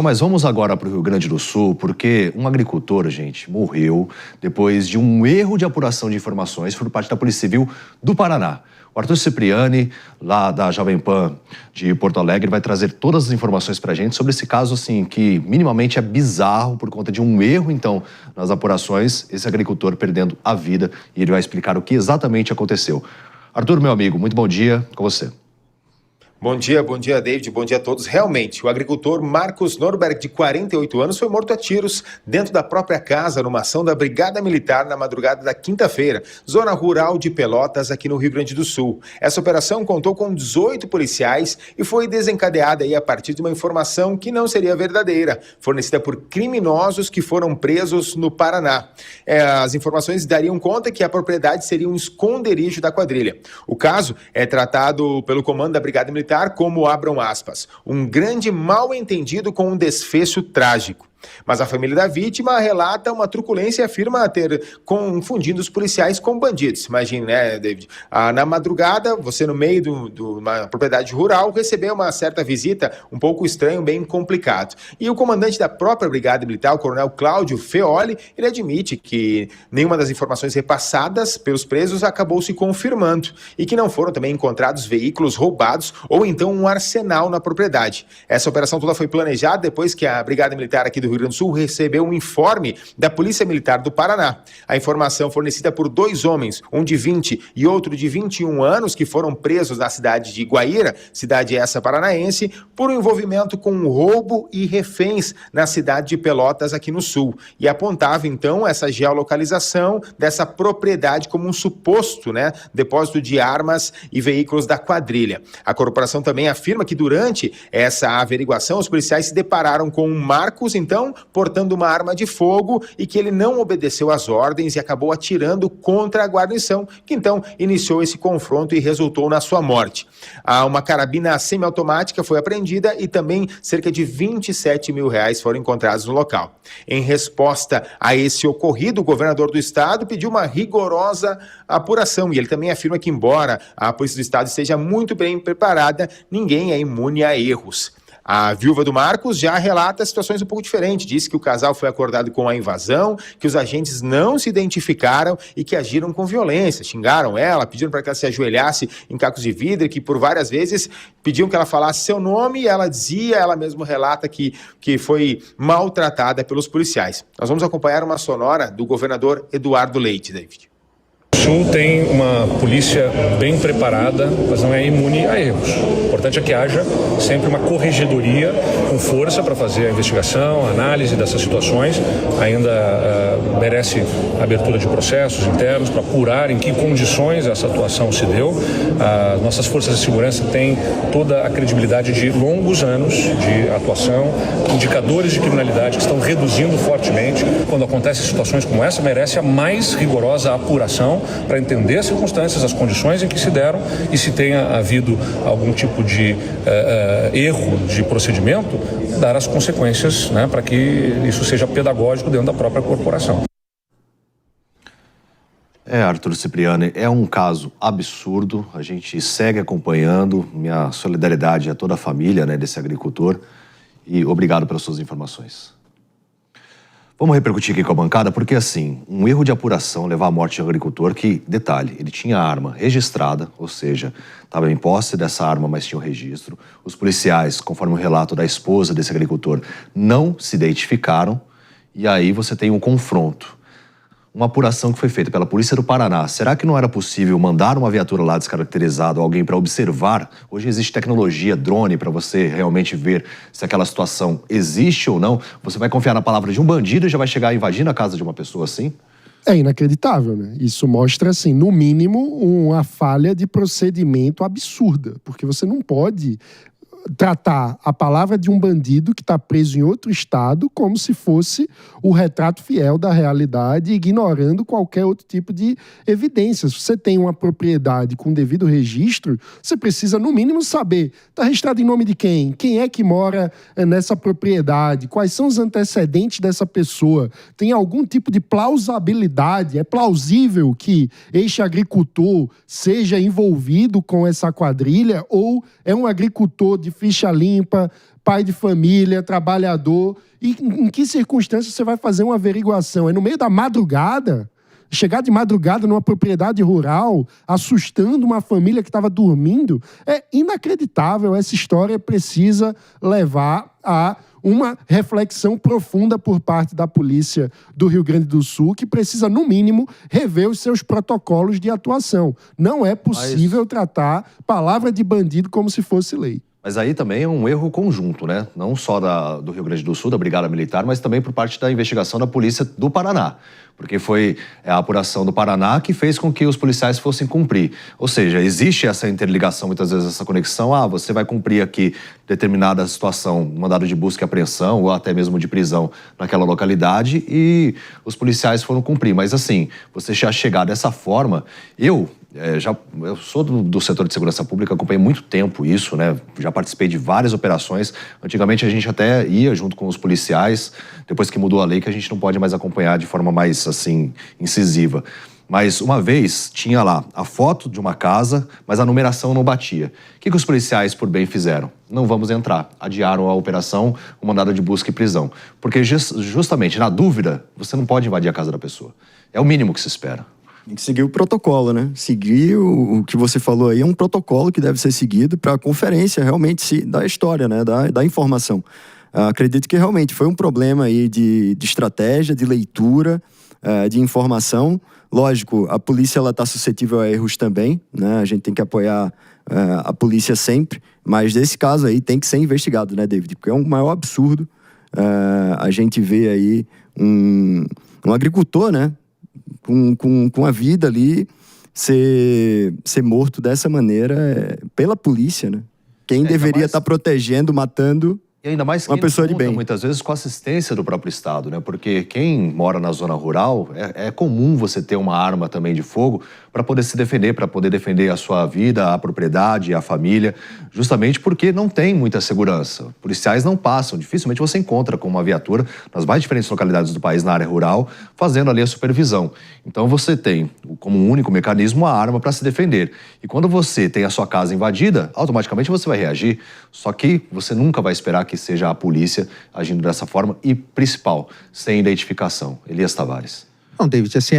Mas vamos agora para o Rio Grande do Sul, porque um agricultor, gente, morreu depois de um erro de apuração de informações por parte da Polícia Civil do Paraná. O Arthur Cipriani, lá da Jovem Pan de Porto Alegre, vai trazer todas as informações para a gente sobre esse caso, assim, que minimamente é bizarro por conta de um erro, então, nas apurações, esse agricultor perdendo a vida, e ele vai explicar o que exatamente aconteceu. Arthur, meu amigo, muito bom dia com você. Bom dia, David, bom dia a todos. Realmente, o agricultor Marcos Norberg, de 48 anos, foi morto a tiros dentro da própria casa numa ação da Brigada Militar na madrugada da quinta-feira, zona rural de Pelotas, aqui no Rio Grande do Sul. Essa operação contou com 18 policiais e foi desencadeada aí a partir de uma informação que não seria verdadeira, fornecida por criminosos que foram presos no Paraná. As informações dariam conta que a propriedade seria um esconderijo da quadrilha. O caso é tratado pelo comando da Brigada Militar como, abram aspas, um grande mal-entendido com um desfecho trágico. Mas a família da vítima relata uma truculência e afirma ter confundido os policiais com bandidos. Imagine, né, David? Na madrugada, você no meio de uma propriedade rural recebeu uma certa visita um pouco estranho, bem complicado. E o comandante da própria Brigada Militar, o coronel Cláudio Feoli, ele admite que nenhuma das informações repassadas pelos presos acabou se confirmando e que não foram também encontrados veículos roubados ou então um arsenal na propriedade. Essa operação toda foi planejada depois que a Brigada Militar aqui do Rio Grande do Sul recebeu um informe da Polícia Militar do Paraná. A informação fornecida por dois homens, um de 20 e outro de 21 anos, que foram presos na cidade de Guaíra, cidade essa paranaense, por um envolvimento com roubo e reféns na cidade de Pelotas, aqui no sul. E apontava, então, essa geolocalização dessa propriedade como um suposto, depósito de armas e veículos da quadrilha. A corporação também afirma que durante essa averiguação, os policiais se depararam com Marcos, então, portando uma arma de fogo e que ele não obedeceu às ordens e acabou atirando contra a guarnição, que então iniciou esse confronto e resultou na sua morte. Uma carabina semiautomática foi apreendida e também cerca de R$27 mil foram encontrados no local. Em resposta a esse ocorrido, o governador do estado pediu uma rigorosa apuração e ele também afirma que, embora a Polícia do Estado esteja muito bem preparada, ninguém é imune a erros. A viúva do Marcos já relata situações um pouco diferentes. Diz que o casal foi acordado com a invasão, que os agentes não se identificaram e que agiram com violência. Xingaram ela, pediram para que ela se ajoelhasse em cacos de vidro, que por várias vezes pediam que ela falasse seu nome e ela dizia, ela mesma relata que foi maltratada pelos policiais. Nós vamos acompanhar uma sonora do governador Eduardo Leite, David. O Sul tem uma polícia bem preparada, mas não é imune a erros. O importante é que haja sempre uma corregedoria com força para fazer a investigação, a análise dessas situações. Ainda merece abertura de processos internos para apurar em que condições essa atuação se deu. Nossas forças de segurança têm toda a credibilidade de longos anos de atuação, indicadores de criminalidade que estão reduzindo fortemente. Quando acontecem situações como essa, merece a mais rigorosa apuração para entender as circunstâncias, as condições em que se deram e se tenha havido algum tipo de erro de procedimento, dar as consequências, para que isso seja pedagógico dentro da própria corporação. Arthur Cipriani, é um caso absurdo, a gente segue acompanhando, minha solidariedade a toda a família desse agricultor e obrigado pelas suas informações. Vamos repercutir aqui com a bancada, porque assim, um erro de apuração levar à morte de um agricultor que, detalhe, ele tinha a arma registrada, ou seja, estava em posse dessa arma, mas tinha o registro. Os policiais, conforme o relato da esposa desse agricultor, não se identificaram, e aí você tem um confronto. Uma apuração que foi feita pela Polícia do Paraná. Será que não era possível mandar uma viatura lá descaracterizada, alguém para observar? Hoje existe tecnologia, drone, para você realmente ver se aquela situação existe ou não. Você vai confiar na palavra de um bandido e já vai chegar invadindo a casa de uma pessoa assim? É inacreditável, né? Isso mostra, assim, no mínimo, uma falha de procedimento absurda. Porque você não pode tratar a palavra de um bandido que está preso em outro estado como se fosse o retrato fiel da realidade, ignorando qualquer outro tipo de evidência. Se você tem uma propriedade com devido registro, você precisa, no mínimo, saber, está registrado em nome de quem? Quem é que mora nessa propriedade? Quais são os antecedentes dessa pessoa? Tem algum tipo de plausibilidade? É plausível que este agricultor seja envolvido com essa quadrilha ou é um agricultor de ficha limpa, pai de família, trabalhador. E em que circunstâncias você vai fazer uma averiguação? É no meio da madrugada? Chegar de madrugada numa propriedade rural, assustando uma família que estava dormindo? É inacreditável. Essa história precisa levar a uma reflexão profunda por parte da polícia do Rio Grande do Sul, que precisa, no mínimo, rever os seus protocolos de atuação. Não é possível tratar palavra de bandido como se fosse lei. Mas aí também é um erro conjunto, né? Não só do Rio Grande do Sul, da Brigada Militar, mas também por parte da investigação da Polícia do Paraná. Porque foi a apuração do Paraná que fez com que os policiais fossem cumprir. Ou seja, existe essa interligação, muitas vezes essa conexão. Você vai cumprir aqui determinada situação, mandado de busca e apreensão, ou até mesmo de prisão naquela localidade, e os policiais foram cumprir. Mas assim, você já chegar dessa forma, eu sou do setor de segurança pública, acompanhei muito tempo isso, né? Já participei de várias operações. Antigamente a gente até ia junto com os policiais, depois que mudou a lei, que a gente não pode mais acompanhar de forma mais, assim, incisiva. Mas uma vez tinha lá a foto de uma casa, mas a numeração não batia. O que os policiais, por bem, fizeram? Não vamos entrar. Adiaram a operação, o mandado de busca e prisão. Porque justamente na dúvida, você não pode invadir a casa da pessoa. É o mínimo que se espera. Tem que seguir o protocolo, né? Seguir o que você falou aí é um protocolo que deve ser seguido para a conferência realmente da história, né? Da informação. Acredito que realmente foi um problema aí de estratégia, de leitura, de informação. Lógico, a polícia está suscetível a erros também, né? A gente tem que apoiar a polícia sempre, mas nesse caso aí tem que ser investigado, né, David? Porque é um maior absurdo a gente ver aí um agricultor, né? Com a vida ali ser morto dessa maneira pela polícia, né? Quem deveria estar protegendo, matando e ainda mais uma pessoa de bem. Muitas vezes com assistência do próprio Estado, né? Porque quem mora na zona rural, é comum você ter uma arma também de fogo para poder se defender, para poder defender a sua vida, a propriedade, a família, justamente porque não tem muita segurança. Policiais não passam, dificilmente você encontra com uma viatura nas mais diferentes localidades do país, na área rural, fazendo ali a supervisão. Então você tem, como um único mecanismo, a arma para se defender. E quando você tem a sua casa invadida, automaticamente você vai reagir. Só que você nunca vai esperar que seja a polícia agindo dessa forma e, principal, sem identificação. Elias Tavares. Não, David, assim,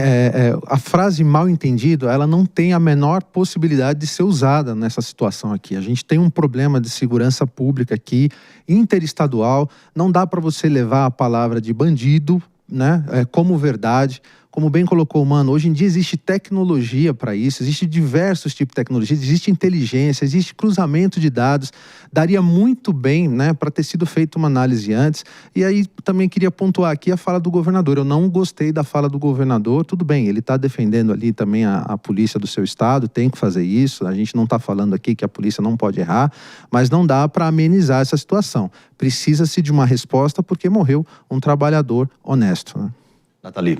a frase mal entendido, ela não tem a menor possibilidade de ser usada nessa situação aqui. A gente tem um problema de segurança pública aqui, interestadual, não dá para você levar a palavra de bandido, né, como verdade. Como bem colocou o Mano, hoje em dia existe tecnologia para isso, existe diversos tipos de tecnologia, existe inteligência, existe cruzamento de dados, daria muito bem, né, para ter sido feita uma análise antes. E aí também queria pontuar aqui a fala do governador. Eu não gostei da fala do governador, tudo bem, ele está defendendo ali também a polícia do seu estado, tem que fazer isso, a gente não está falando aqui que a polícia não pode errar, mas não dá para amenizar essa situação. Precisa-se de uma resposta porque morreu um trabalhador honesto, né? Nathalie.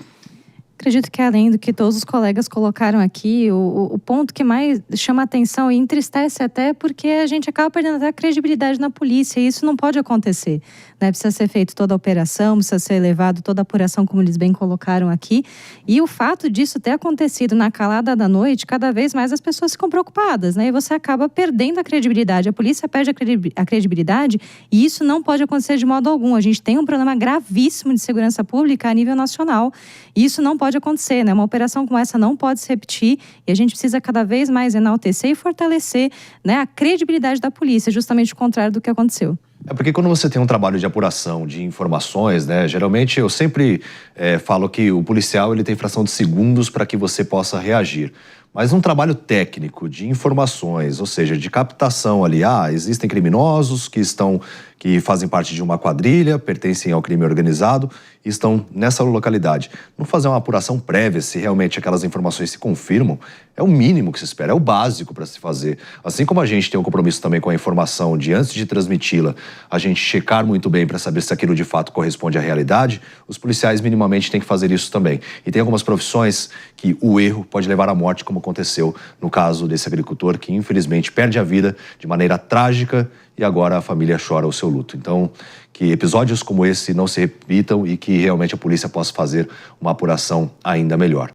Acredito que além do que todos os colegas colocaram aqui, o ponto que mais chama atenção e entristece até porque a gente acaba perdendo até a credibilidade na polícia e isso não pode acontecer, né? Precisa ser feita toda a operação, precisa ser levado toda a apuração, como eles bem colocaram aqui. E o fato disso ter acontecido na calada da noite, cada vez mais as pessoas ficam preocupadas, né? E você acaba perdendo a credibilidade. A polícia perde a credibilidade e isso não pode acontecer de modo algum. A gente tem um problema gravíssimo de segurança pública a nível nacional e isso não pode acontecer, né? Uma operação como essa não pode se repetir e a gente precisa cada vez mais enaltecer e fortalecer, né, a credibilidade da polícia, justamente o contrário do que aconteceu. É porque quando você tem um trabalho de apuração, de informações, né, geralmente eu sempre falo que o policial ele tem fração de segundos para que você possa reagir. Mas um trabalho técnico de informações, ou seja, de captação ali, existem criminosos que fazem parte de uma quadrilha, pertencem ao crime organizado e estão nessa localidade. Não fazer uma apuração prévia se realmente aquelas informações se confirmam, é o mínimo que se espera, é o básico para se fazer. Assim como a gente tem um compromisso também com a informação de antes de transmiti-la, a gente checar muito bem para saber se aquilo de fato corresponde à realidade, os policiais minimamente têm que fazer isso também. E tem algumas profissões que o erro pode levar à morte, como aconteceu no caso desse agricultor que infelizmente perde a vida de maneira trágica e agora a família chora o seu luto. Então, que episódios como esse não se repitam e que realmente a polícia possa fazer uma apuração ainda melhor.